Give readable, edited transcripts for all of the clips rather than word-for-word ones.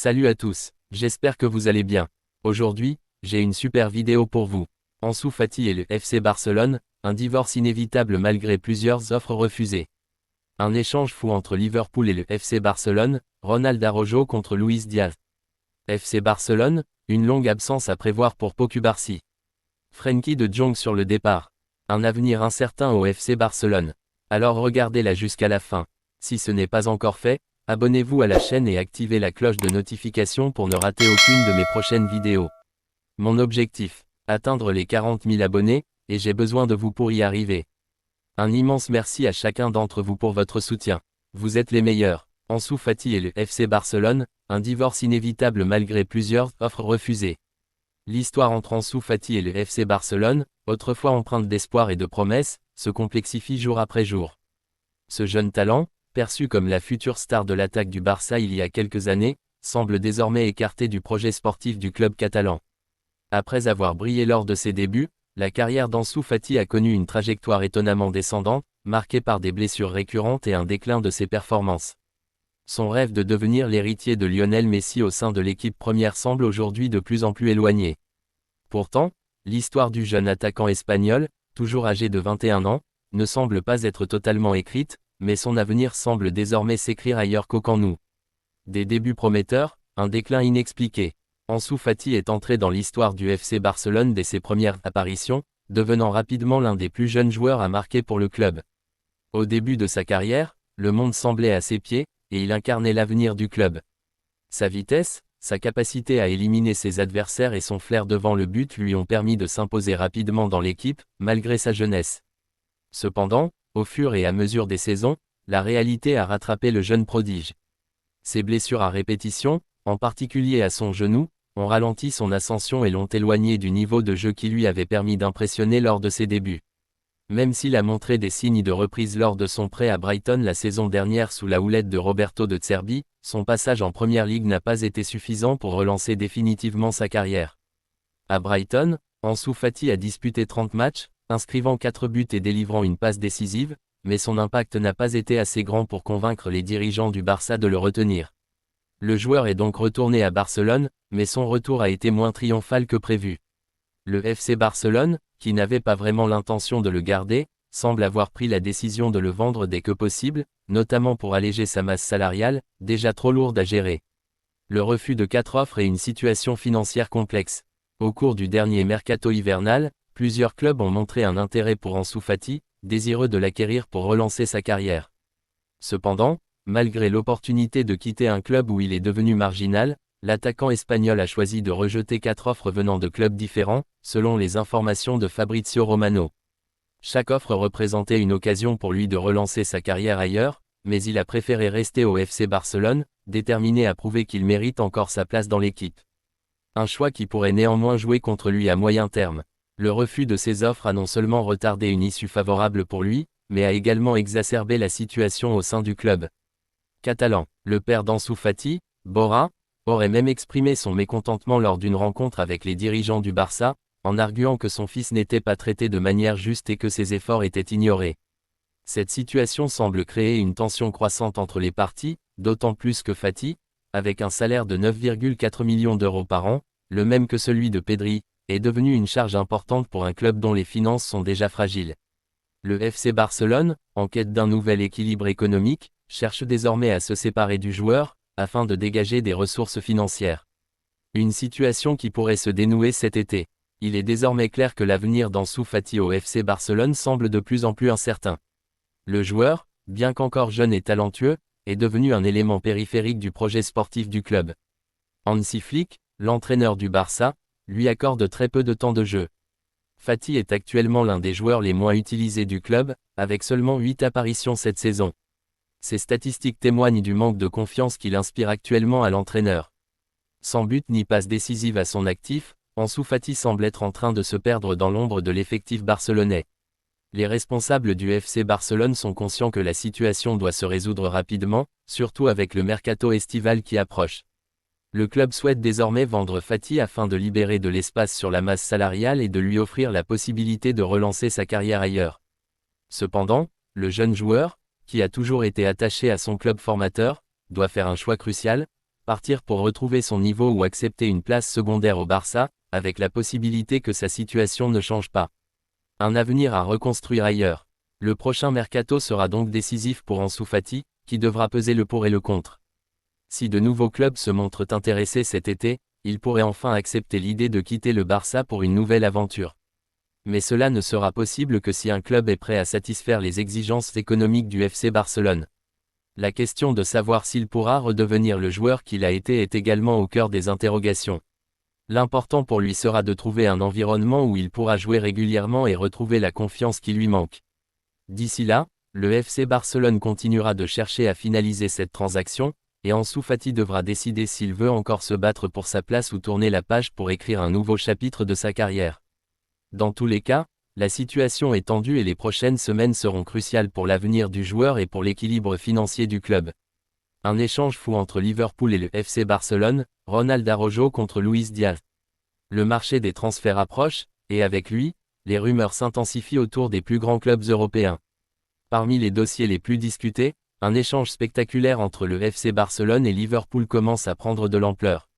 Salut à tous, j'espère que vous allez bien. Aujourd'hui, j'ai une super vidéo pour vous. Ansu Fati et le FC Barcelone, un divorce inévitable malgré plusieurs offres refusées. Un échange fou entre Liverpool et le FC Barcelone, Ronald Araujo contre Luis Diaz. FC Barcelone, une longue absence à prévoir pour Pau Cubarsí. Frenkie de Jong sur le départ. Un avenir incertain au FC Barcelone. Alors regardez-la jusqu'à la fin. Si ce n'est pas encore fait, abonnez-vous à la chaîne et activez la cloche de notification pour ne rater aucune de mes prochaines vidéos. Mon objectif, atteindre les 40 000 abonnés, et j'ai besoin de vous pour y arriver. Un immense merci à chacun d'entre vous pour votre soutien. Vous êtes les meilleurs. Ansu Fati et le FC Barcelone, un divorce inévitable malgré plusieurs offres refusées. L'histoire entre Ansu Fati et le FC Barcelone, autrefois empreinte d'espoir et de promesses, se complexifie jour après jour. Ce jeune talent, perçu comme la future star de l'attaque du Barça il y a quelques années, semble désormais écarté du projet sportif du club catalan. Après avoir brillé lors de ses débuts, la carrière d'Ansu Fati a connu une trajectoire étonnamment descendante, marquée par des blessures récurrentes et un déclin de ses performances. Son rêve de devenir l'héritier de Lionel Messi au sein de l'équipe première semble aujourd'hui de plus en plus éloigné. Pourtant, l'histoire du jeune attaquant espagnol, toujours âgé de 21 ans, ne semble pas être totalement écrite, mais son avenir semble désormais s'écrire ailleurs qu'au Camp Nou. Des débuts prometteurs, un déclin inexpliqué. Ansu Fati est entré dans l'histoire du FC Barcelone dès ses premières apparitions, devenant rapidement l'un des plus jeunes joueurs à marquer pour le club. Au début de sa carrière, le monde semblait à ses pieds, et il incarnait l'avenir du club. Sa vitesse, sa capacité à éliminer ses adversaires et son flair devant le but lui ont permis de s'imposer rapidement dans l'équipe, malgré sa jeunesse. Cependant, au fur et à mesure des saisons, la réalité a rattrapé le jeune prodige. Ses blessures à répétition, en particulier à son genou, ont ralenti son ascension et l'ont éloigné du niveau de jeu qui lui avait permis d'impressionner lors de ses débuts. Même s'il a montré des signes de reprise lors de son prêt à Brighton la saison dernière sous la houlette de Roberto De Zerbi, son passage en Première Ligue n'a pas été suffisant pour relancer définitivement sa carrière. À Brighton, Ansu Fati a disputé 30 matchs, inscrivant 4 buts et délivrant une passe décisive, mais son impact n'a pas été assez grand pour convaincre les dirigeants du Barça de le retenir. Le joueur est donc retourné à Barcelone, mais son retour a été moins triomphal que prévu. Le FC Barcelone, qui n'avait pas vraiment l'intention de le garder, semble avoir pris la décision de le vendre dès que possible, notamment pour alléger sa masse salariale, déjà trop lourde à gérer. Le refus de 4 offres et une situation financière complexe. Au cours du dernier mercato hivernal, plusieurs clubs ont montré un intérêt pour Ansu Fati, désireux de l'acquérir pour relancer sa carrière. Cependant, malgré l'opportunité de quitter un club où il est devenu marginal, l'attaquant espagnol a choisi de rejeter 4 offres venant de clubs différents, selon les informations de Fabrizio Romano. Chaque offre représentait une occasion pour lui de relancer sa carrière ailleurs, mais il a préféré rester au FC Barcelone, déterminé à prouver qu'il mérite encore sa place dans l'équipe. Un choix qui pourrait néanmoins jouer contre lui à moyen terme. Le refus de ces offres a non seulement retardé une issue favorable pour lui, mais a également exacerbé la situation au sein du club catalan. Le père d'Ansu Fati, Borja, aurait même exprimé son mécontentement lors d'une rencontre avec les dirigeants du Barça, en arguant que son fils n'était pas traité de manière juste et que ses efforts étaient ignorés. Cette situation semble créer une tension croissante entre les parties, d'autant plus que Fati, avec un salaire de 9,4 millions d'euros par an, le même que celui de Pedri, est devenu une charge importante pour un club dont les finances sont déjà fragiles. Le FC Barcelone, en quête d'un nouvel équilibre économique, cherche désormais à se séparer du joueur, afin de dégager des ressources financières. Une situation qui pourrait se dénouer cet été. Il est désormais clair que l'avenir d'Ansu Fati au FC Barcelone semble de plus en plus incertain. Le joueur, bien qu'encore jeune et talentueux, est devenu un élément périphérique du projet sportif du club. Hansi Flick, l'entraîneur du Barça, lui accorde très peu de temps de jeu. Fati est actuellement l'un des joueurs les moins utilisés du club, avec seulement 8 apparitions cette saison. Ces statistiques témoignent du manque de confiance qu'il inspire actuellement à l'entraîneur. Sans but ni passe décisive à son actif, Ansu Fati semble être en train de se perdre dans l'ombre de l'effectif barcelonais. Les responsables du FC Barcelone sont conscients que la situation doit se résoudre rapidement, surtout avec le mercato estival qui approche. Le club souhaite désormais vendre Fati afin de libérer de l'espace sur la masse salariale et de lui offrir la possibilité de relancer sa carrière ailleurs. Cependant, le jeune joueur, qui a toujours été attaché à son club formateur, doit faire un choix crucial, partir pour retrouver son niveau ou accepter une place secondaire au Barça, avec la possibilité que sa situation ne change pas. Un avenir à reconstruire ailleurs. Le prochain mercato sera donc décisif pour Ansu Fati, qui devra peser le pour et le contre. Si de nouveaux clubs se montrent intéressés cet été, il pourrait enfin accepter l'idée de quitter le Barça pour une nouvelle aventure. Mais cela ne sera possible que si un club est prêt à satisfaire les exigences économiques du FC Barcelone. La question de savoir s'il pourra redevenir le joueur qu'il a été est également au cœur des interrogations. L'important pour lui sera de trouver un environnement où il pourra jouer régulièrement et retrouver la confiance qui lui manque. D'ici là, le FC Barcelone continuera de chercher à finaliser cette transaction, et Ansu Fati devra décider s'il veut encore se battre pour sa place ou tourner la page pour écrire un nouveau chapitre de sa carrière. Dans tous les cas, la situation est tendue et les prochaines semaines seront cruciales pour l'avenir du joueur et pour l'équilibre financier du club. Un échange fou entre Liverpool et le FC Barcelone, Ronald Araujo contre Luis Diaz. Le marché des transferts approche, et avec lui, les rumeurs s'intensifient autour des plus grands clubs européens. Parmi les dossiers les plus discutés, un échange spectaculaire entre le FC Barcelone et Liverpool commence à prendre de l'ampleur.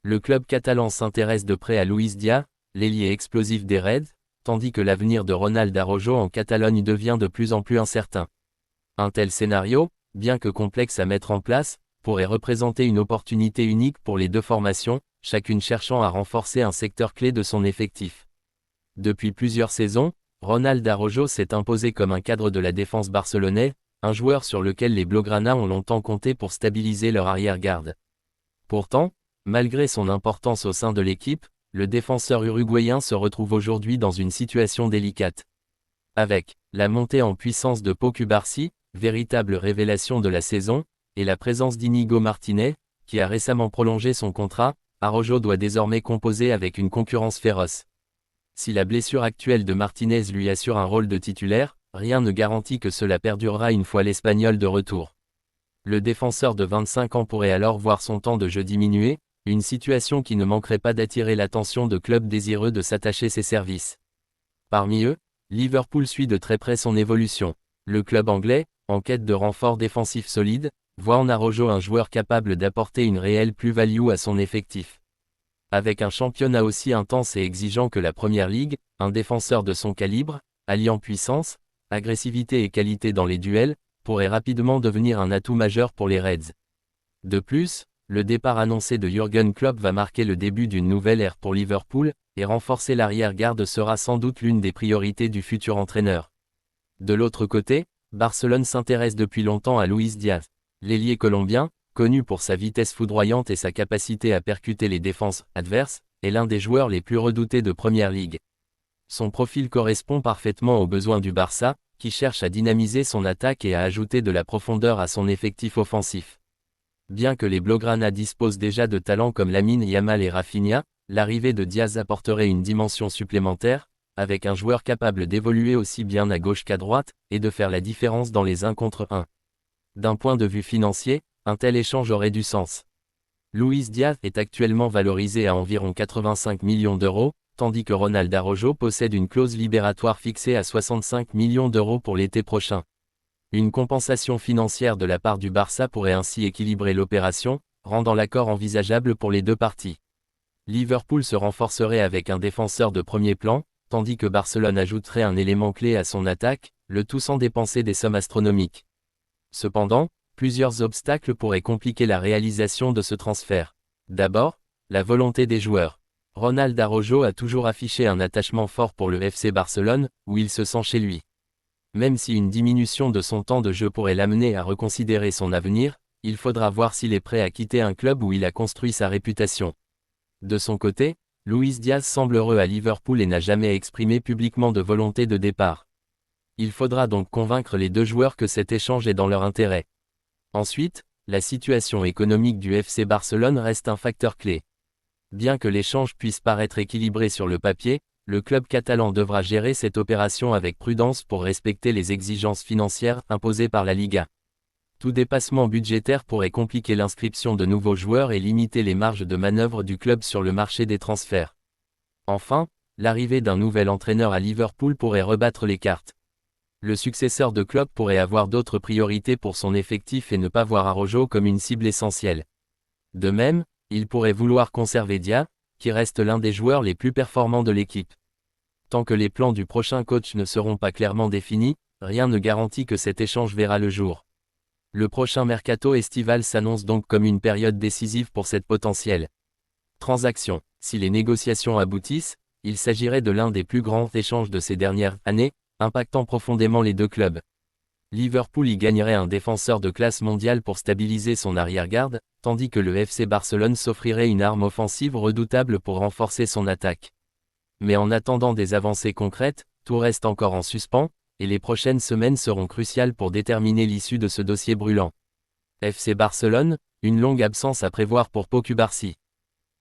Le club catalan s'intéresse de près à Luis Diaz, l'ailier explosif des Reds, tandis que l'avenir de Ronald Araujo en Catalogne devient de plus en plus incertain. Un tel scénario, bien que complexe à mettre en place, pourrait représenter une opportunité unique pour les deux formations, chacune cherchant à renforcer un secteur clé de son effectif. Depuis plusieurs saisons, Ronald Araujo s'est imposé comme un cadre de la défense barcelonaise, un joueur sur lequel les Blaugrana ont longtemps compté pour stabiliser leur arrière-garde. Pourtant, malgré son importance au sein de l'équipe, le défenseur uruguayen se retrouve aujourd'hui dans une situation délicate. Avec la montée en puissance de Pau Cubarsí, véritable révélation de la saison, et la présence d'Inigo Martinez, qui a récemment prolongé son contrat, Araujo doit désormais composer avec une concurrence féroce. Si la blessure actuelle de Martinez lui assure un rôle de titulaire, rien ne garantit que cela perdurera une fois l'Espagnol de retour. Le défenseur de 25 ans pourrait alors voir son temps de jeu diminuer, une situation qui ne manquerait pas d'attirer l'attention de clubs désireux de s'attacher ses services. Parmi eux, Liverpool suit de très près son évolution. Le club anglais, en quête de renforts défensifs solides, voit en Araujo un joueur capable d'apporter une réelle plus-value à son effectif. Avec un championnat aussi intense et exigeant que la Première Ligue, un défenseur de son calibre, alliant puissance, agressivité et qualité dans les duels, pourrait rapidement devenir un atout majeur pour les Reds. De plus, le départ annoncé de Jürgen Klopp va marquer le début d'une nouvelle ère pour Liverpool, et renforcer l'arrière-garde sera sans doute l'une des priorités du futur entraîneur. De l'autre côté, Barcelone s'intéresse depuis longtemps à Luis Diaz. L'ailier colombien, connu pour sa vitesse foudroyante et sa capacité à percuter les défenses adverses, est l'un des joueurs les plus redoutés de Première Ligue. Son profil correspond parfaitement aux besoins du Barça, qui cherche à dynamiser son attaque et à ajouter de la profondeur à son effectif offensif. Bien que les Blaugrana disposent déjà de talents comme Lamine Yamal et Rafinha, l'arrivée de Diaz apporterait une dimension supplémentaire, avec un joueur capable d'évoluer aussi bien à gauche qu'à droite, et de faire la différence dans les 1 contre 1. D'un point de vue financier, un tel échange aurait du sens. Luis Diaz est actuellement valorisé à environ 85 millions d'euros, tandis que Ronald Araujo possède une clause libératoire fixée à 65 millions d'euros pour l'été prochain. Une compensation financière de la part du Barça pourrait ainsi équilibrer l'opération, rendant l'accord envisageable pour les deux parties. Liverpool se renforcerait avec un défenseur de premier plan, tandis que Barcelone ajouterait un élément clé à son attaque, le tout sans dépenser des sommes astronomiques. Cependant, plusieurs obstacles pourraient compliquer la réalisation de ce transfert. D'abord, la volonté des joueurs. Ronald Araujo a toujours affiché un attachement fort pour le FC Barcelone, où il se sent chez lui. Même si une diminution de son temps de jeu pourrait l'amener à reconsidérer son avenir, il faudra voir s'il est prêt à quitter un club où il a construit sa réputation. De son côté, Luis Diaz semble heureux à Liverpool et n'a jamais exprimé publiquement de volonté de départ. Il faudra donc convaincre les deux joueurs que cet échange est dans leur intérêt. Ensuite, la situation économique du FC Barcelone reste un facteur clé. Bien que l'échange puisse paraître équilibré sur le papier, le club catalan devra gérer cette opération avec prudence pour respecter les exigences financières imposées par la Liga. Tout dépassement budgétaire pourrait compliquer l'inscription de nouveaux joueurs et limiter les marges de manœuvre du club sur le marché des transferts. Enfin, l'arrivée d'un nouvel entraîneur à Liverpool pourrait rebattre les cartes. Le successeur de Klopp pourrait avoir d'autres priorités pour son effectif et ne pas voir Araujo comme une cible essentielle. De même, il pourrait vouloir conserver Dia, qui reste l'un des joueurs les plus performants de l'équipe. Tant que les plans du prochain coach ne seront pas clairement définis, rien ne garantit que cet échange verra le jour. Le prochain mercato estival s'annonce donc comme une période décisive pour cette potentielle transaction. Si les négociations aboutissent, il s'agirait de l'un des plus grands échanges de ces dernières années, impactant profondément les deux clubs. Liverpool y gagnerait un défenseur de classe mondiale pour stabiliser son arrière-garde, tandis que le FC Barcelone s'offrirait une arme offensive redoutable pour renforcer son attaque. Mais en attendant des avancées concrètes, tout reste encore en suspens, et les prochaines semaines seront cruciales pour déterminer l'issue de ce dossier brûlant. FC Barcelone, une longue absence à prévoir pour Pau Cubarsí.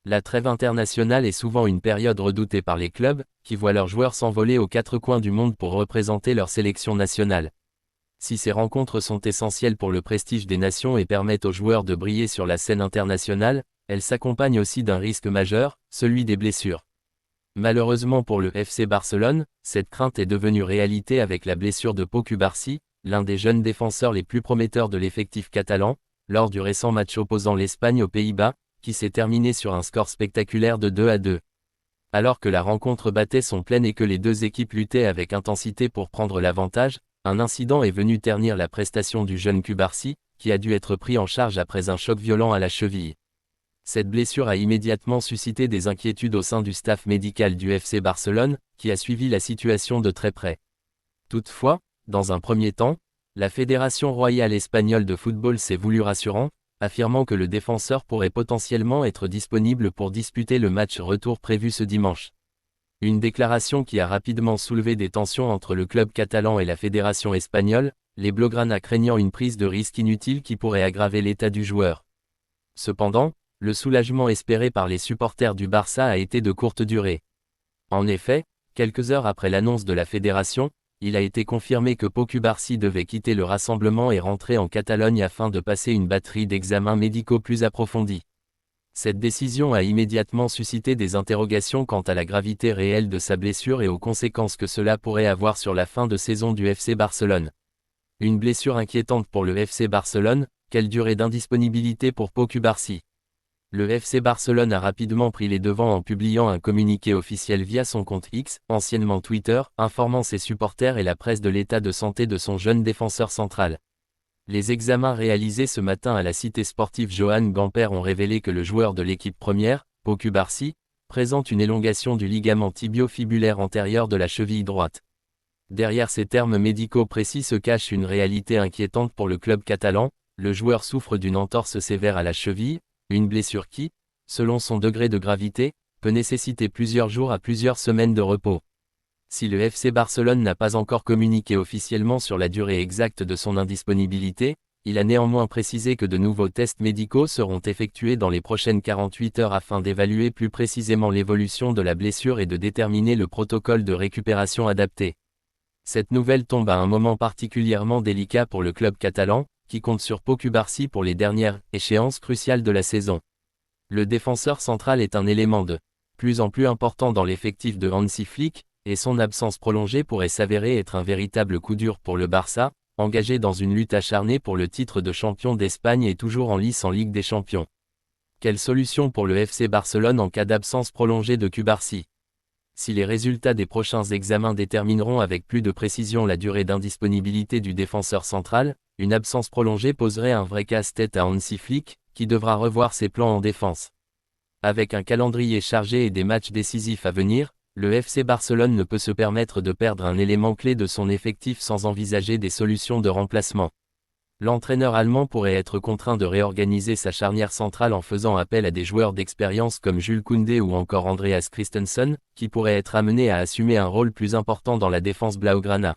La trêve internationale est souvent une période redoutée par les clubs, qui voient leurs joueurs s'envoler aux quatre coins du monde pour représenter leur sélection nationale. Si ces rencontres sont essentielles pour le prestige des nations et permettent aux joueurs de briller sur la scène internationale, elles s'accompagnent aussi d'un risque majeur, celui des blessures. Malheureusement pour le FC Barcelone, cette crainte est devenue réalité avec la blessure de Pau Cubarsí, l'un des jeunes défenseurs les plus prometteurs de l'effectif catalan, lors du récent match opposant l'Espagne aux Pays-Bas, qui s'est terminé sur un score spectaculaire de 2-2. Alors que la rencontre battait son plein et que les deux équipes luttaient avec intensité pour prendre l'avantage, un incident est venu ternir la prestation du jeune Cubarsí, qui a dû être pris en charge après un choc violent à la cheville. Cette blessure a immédiatement suscité des inquiétudes au sein du staff médical du FC Barcelone, qui a suivi la situation de très près. Toutefois, dans un premier temps, la Fédération royale espagnole de football s'est voulue rassurante, affirmant que le défenseur pourrait potentiellement être disponible pour disputer le match retour prévu ce dimanche. Une déclaration qui a rapidement soulevé des tensions entre le club catalan et la fédération espagnole, les Blaugrana craignant une prise de risque inutile qui pourrait aggraver l'état du joueur. Cependant, le soulagement espéré par les supporters du Barça a été de courte durée. En effet, quelques heures après l'annonce de la fédération, il a été confirmé que Pau Cubarsí devait quitter le rassemblement et rentrer en Catalogne afin de passer une batterie d'examens médicaux plus approfondis. Cette décision a immédiatement suscité des interrogations quant à la gravité réelle de sa blessure et aux conséquences que cela pourrait avoir sur la fin de saison du FC Barcelone. Une blessure inquiétante pour le FC Barcelone, quelle durée d'indisponibilité pour Pau Cubarsí? Le FC Barcelone a rapidement pris les devants en publiant un communiqué officiel via son compte X, anciennement Twitter, informant ses supporters et la presse de l'état de santé de son jeune défenseur central. Les examens réalisés ce matin à la cité sportive Johan Gamper ont révélé que le joueur de l'équipe première, Pau Cubarsí, présente une élongation du ligament tibio-fibulaire antérieur de la cheville droite. Derrière ces termes médicaux précis se cache une réalité inquiétante pour le club catalan, le joueur souffre d'une entorse sévère à la cheville, une blessure qui, selon son degré de gravité, peut nécessiter plusieurs jours à plusieurs semaines de repos. Si le FC Barcelone n'a pas encore communiqué officiellement sur la durée exacte de son indisponibilité, il a néanmoins précisé que de nouveaux tests médicaux seront effectués dans les prochaines 48 heures afin d'évaluer plus précisément l'évolution de la blessure et de déterminer le protocole de récupération adapté. Cette nouvelle tombe à un moment particulièrement délicat pour le club catalan, qui compte sur Pau Cubarsí pour les dernières échéances cruciales de la saison. Le défenseur central est un élément de plus en plus important dans l'effectif de Hansi Flick, et son absence prolongée pourrait s'avérer être un véritable coup dur pour le Barça, engagé dans une lutte acharnée pour le titre de champion d'Espagne et toujours en lice en Ligue des Champions. Quelle solution pour le FC Barcelone en cas d'absence prolongée de Cubarsí? Si les résultats des prochains examens détermineront avec plus de précision la durée d'indisponibilité du défenseur central, une absence prolongée poserait un vrai casse-tête à Hansi Flick, qui devra revoir ses plans en défense. Avec un calendrier chargé et des matchs décisifs à venir, le FC Barcelone ne peut se permettre de perdre un élément clé de son effectif sans envisager des solutions de remplacement. L'entraîneur allemand pourrait être contraint de réorganiser sa charnière centrale en faisant appel à des joueurs d'expérience comme Jules Koundé ou encore Andreas Christensen, qui pourraient être amenés à assumer un rôle plus important dans la défense blaugrana.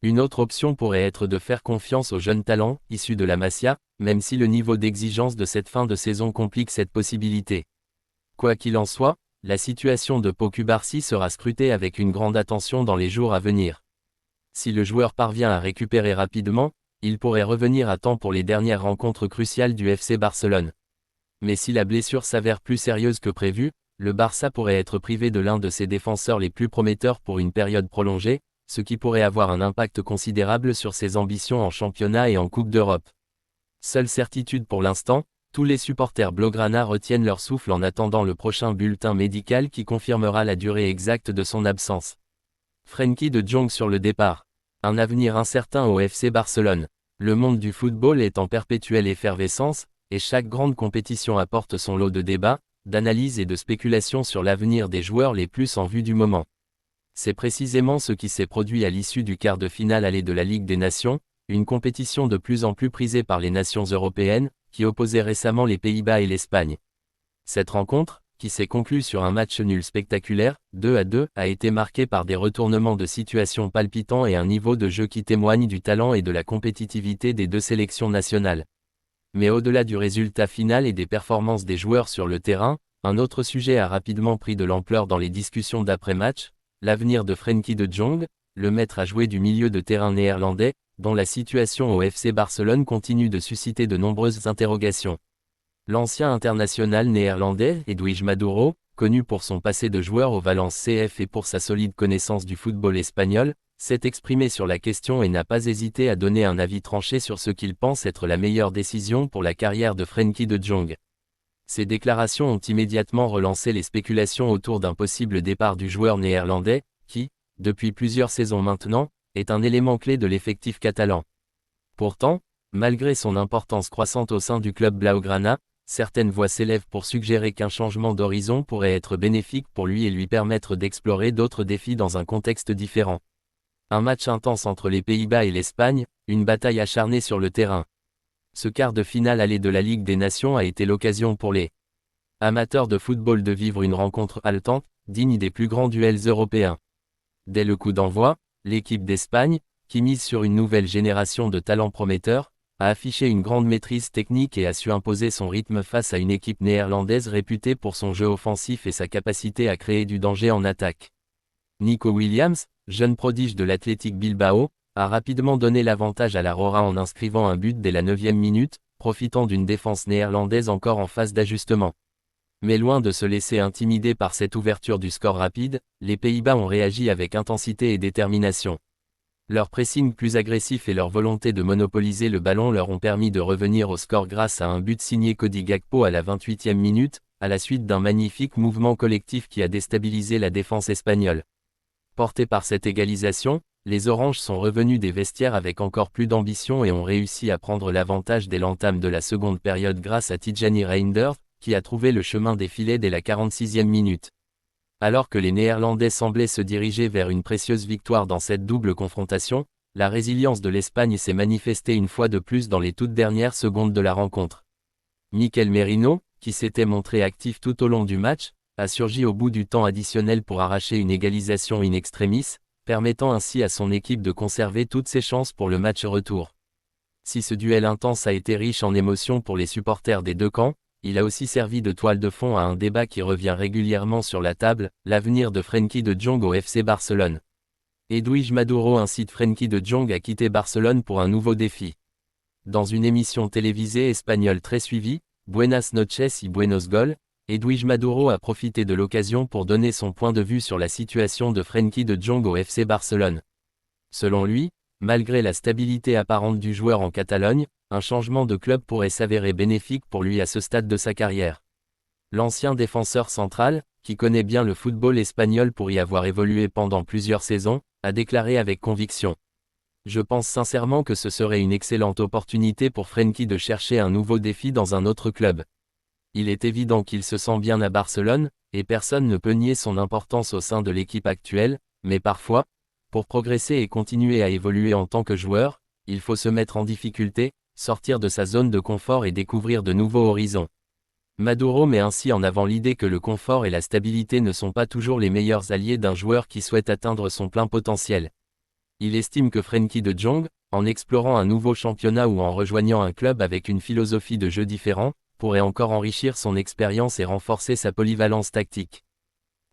Une autre option pourrait être de faire confiance aux jeunes talents, issus de la Masia, même si le niveau d'exigence de cette fin de saison complique cette possibilité. Quoi qu'il en soit, la situation de Pau Cubarsí sera scrutée avec une grande attention dans les jours à venir. Si le joueur parvient à récupérer rapidement, il pourrait revenir à temps pour les dernières rencontres cruciales du FC Barcelone. Mais si la blessure s'avère plus sérieuse que prévu, le Barça pourrait être privé de l'un de ses défenseurs les plus prometteurs pour une période prolongée, ce qui pourrait avoir un impact considérable sur ses ambitions en championnat et en Coupe d'Europe. Seule certitude pour l'instant, Tous les supporters blaugrana retiennent leur souffle en attendant le prochain bulletin médical qui confirmera la durée exacte de son absence. Frenkie de Jong sur le départ. Un avenir incertain au FC Barcelone. Le monde du football est en perpétuelle effervescence, et chaque grande compétition apporte son lot de débats, d'analyses et de spéculations sur l'avenir des joueurs les plus en vue du moment. C'est précisément ce qui s'est produit à l'issue du quart de finale aller de la Ligue des Nations, une compétition de plus en plus prisée par les nations européennes, qui opposait récemment les Pays-Bas et l'Espagne. Cette rencontre, qui s'est conclue sur un match nul spectaculaire, 2-2, a été marquée par des retournements de situation palpitants et un niveau de jeu qui témoigne du talent et de la compétitivité des deux sélections nationales. Mais au-delà du résultat final et des performances des joueurs sur le terrain, un autre sujet a rapidement pris de l'ampleur dans les discussions d'après-match, l'avenir de Frenkie de Jong, le maître à jouer du milieu de terrain néerlandais, dont la situation au FC Barcelone continue de susciter de nombreuses interrogations. L'ancien international néerlandais, Edwige Maduro, connu pour son passé de joueur au Valence CF et pour sa solide connaissance du football espagnol, s'est exprimé sur la question et n'a pas hésité à donner un avis tranché sur ce qu'il pense être la meilleure décision pour la carrière de Frenkie de Jong. Ces déclarations ont immédiatement relancé les spéculations autour d'un possible départ du joueur néerlandais, qui, depuis plusieurs saisons maintenant, est un élément clé de l'effectif catalan. Pourtant, malgré son importance croissante au sein du club blaugrana, certaines voix s'élèvent pour suggérer qu'un changement d'horizon pourrait être bénéfique pour lui et lui permettre d'explorer d'autres défis dans un contexte différent. Un match intense entre les Pays-Bas et l'Espagne, une bataille acharnée sur le terrain. Ce quart de finale aller de la Ligue des Nations a été l'occasion pour les amateurs de football de vivre une rencontre haletante, digne des plus grands duels européens. Dès le coup d'envoi, l'équipe d'Espagne, qui mise sur une nouvelle génération de talents prometteurs, a affiché une grande maîtrise technique et a su imposer son rythme face à une équipe néerlandaise réputée pour son jeu offensif et sa capacité à créer du danger en attaque. Nico Williams, jeune prodige de l'Athletic Bilbao, a rapidement donné l'avantage à la Rora en inscrivant un but dès la 9e minute, profitant d'une défense néerlandaise encore en phase d'ajustement. Mais loin de se laisser intimider par cette ouverture du score rapide, les Pays-Bas ont réagi avec intensité et détermination. Leur pressing plus agressif et leur volonté de monopoliser le ballon leur ont permis de revenir au score grâce à un but signé Cody Gakpo à la 28e minute, à la suite d'un magnifique mouvement collectif qui a déstabilisé la défense espagnole. Portés par cette égalisation, les Oranges sont revenus des vestiaires avec encore plus d'ambition et ont réussi à prendre l'avantage dès l'entame de la seconde période grâce à Tijani Reinders, qui a trouvé le chemin des filets dès la 46e minute. Alors que les Néerlandais semblaient se diriger vers une précieuse victoire dans cette double confrontation, la résilience de l'Espagne s'est manifestée une fois de plus dans les toutes dernières secondes de la rencontre. Mikel Merino, qui s'était montré actif tout au long du match, a surgi au bout du temps additionnel pour arracher une égalisation in extremis, permettant ainsi à son équipe de conserver toutes ses chances pour le match retour. Si ce duel intense a été riche en émotions pour les supporters des deux camps, il a aussi servi de toile de fond à un débat qui revient régulièrement sur la table, l'avenir de Frenkie de Jong au FC Barcelone. Edwige Maduro incite Frenkie de Jong à quitter Barcelone pour un nouveau défi. Dans une émission télévisée espagnole très suivie, Buenas noches y buenos gols, Edwige Maduro a profité de l'occasion pour donner son point de vue sur la situation de Frenkie de Jong au FC Barcelone. Selon lui, malgré la stabilité apparente du joueur en Catalogne, un changement de club pourrait s'avérer bénéfique pour lui à ce stade de sa carrière. L'ancien défenseur central, qui connaît bien le football espagnol pour y avoir évolué pendant plusieurs saisons, a déclaré avec conviction. Je pense sincèrement que ce serait une excellente opportunité pour Frenkie de chercher un nouveau défi dans un autre club. Il est évident qu'il se sent bien à Barcelone, et personne ne peut nier son importance au sein de l'équipe actuelle, mais parfois, pour progresser et continuer à évoluer en tant que joueur, il faut se mettre en difficulté, sortir de sa zone de confort et découvrir de nouveaux horizons. Maduro met ainsi en avant l'idée que le confort et la stabilité ne sont pas toujours les meilleurs alliés d'un joueur qui souhaite atteindre son plein potentiel. Il estime que Frenkie de Jong, en explorant un nouveau championnat ou en rejoignant un club avec une philosophie de jeu différente, pourrait encore enrichir son expérience et renforcer sa polyvalence tactique.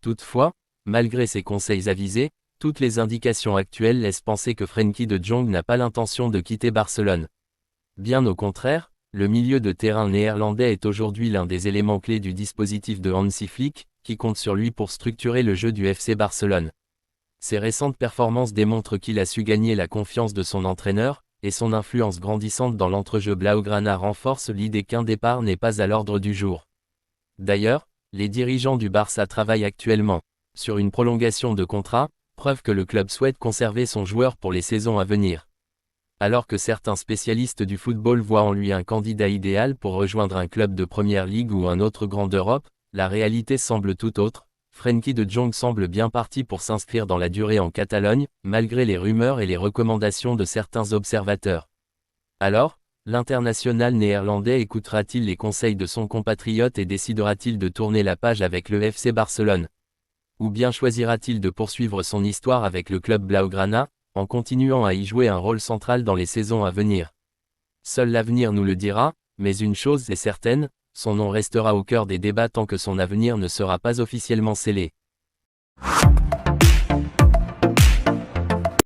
Toutefois, malgré ces conseils avisés, toutes les indications actuelles laissent penser que Frenkie de Jong n'a pas l'intention de quitter Barcelone. Bien au contraire, le milieu de terrain néerlandais est aujourd'hui l'un des éléments clés du dispositif de Hansi Flick, qui compte sur lui pour structurer le jeu du FC Barcelone. Ses récentes performances démontrent qu'il a su gagner la confiance de son entraîneur, et son influence grandissante dans l'entrejeu blaugrana renforce l'idée qu'un départ n'est pas à l'ordre du jour. D'ailleurs, les dirigeants du Barça travaillent actuellement sur une prolongation de contrat, preuve que le club souhaite conserver son joueur pour les saisons à venir. Alors que certains spécialistes du football voient en lui un candidat idéal pour rejoindre un club de première ligue ou un autre grand d'Europe, la réalité semble tout autre. Frenkie de Jong semble bien parti pour s'inscrire dans la durée en Catalogne, malgré les rumeurs et les recommandations de certains observateurs. Alors, l'international néerlandais écoutera-t-il les conseils de son compatriote et décidera-t-il de tourner la page avec le FC Barcelone? Ou bien choisira-t-il de poursuivre son histoire avec le club blaugrana, en continuant à y jouer un rôle central dans les saisons à venir? Seul l'avenir nous le dira, mais une chose est certaine, son nom restera au cœur des débats tant que son avenir ne sera pas officiellement scellé.